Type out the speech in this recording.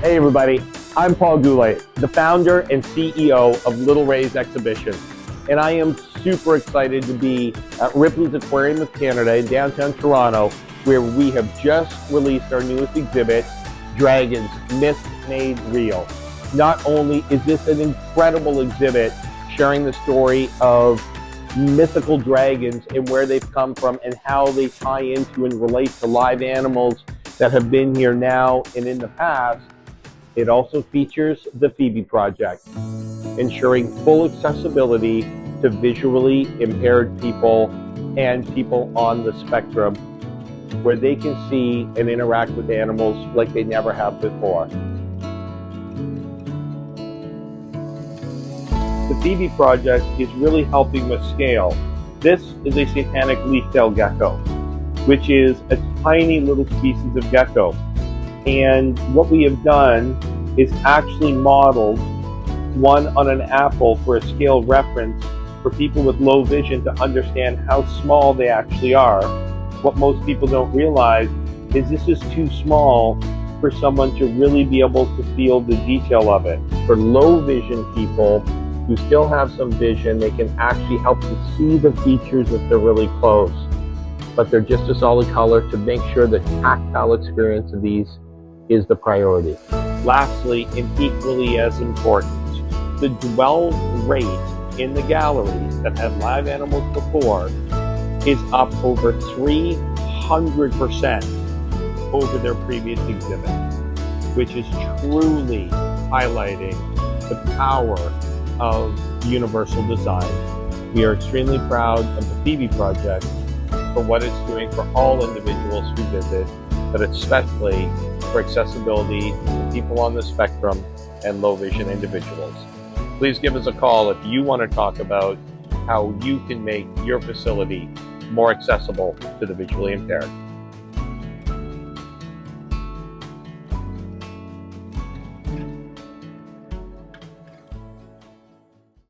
Hey everybody, I'm Paul Goulet, the founder and CEO of Little Ray's Exhibition, and I am super excited to be at Ripley's Aquarium of Canada in downtown Toronto, where we have just released our newest exhibit, Dragons, Myth Made Real. Not only is this an incredible exhibit sharing the story of mythical dragons and where they've come from and how they tie into and relate to live animals that have been here now and in the past, it also features the Phoebe Project, ensuring full accessibility to visually impaired people and people on the spectrum, where they can see and interact with animals like they never have before. The Phoebe Project is really helping with scale. This is a satanic leaf-tailed gecko, which is a tiny little species of gecko. And what we have done is actually modeled one on an apple for a scale reference for people with low vision to understand how small they actually are. What most people don't realize is this is too small for someone to really be able to feel the detail of it. For low vision people who still have some vision, they can actually help to see the features if they're really close, but they're just a solid color to make sure the tactile experience of these is the priority. Lastly, and equally as important, the dwell rate in the galleries that had live animals before is up over 300% over their previous exhibit, which is truly highlighting the power of universal design. We are extremely proud of the Phoebe Project for what it's doing for all individuals who visit, but especially for accessibility to people on the spectrum and low vision individuals. Please give us a call if you want to talk about how you can make your facility more accessible to the visually impaired.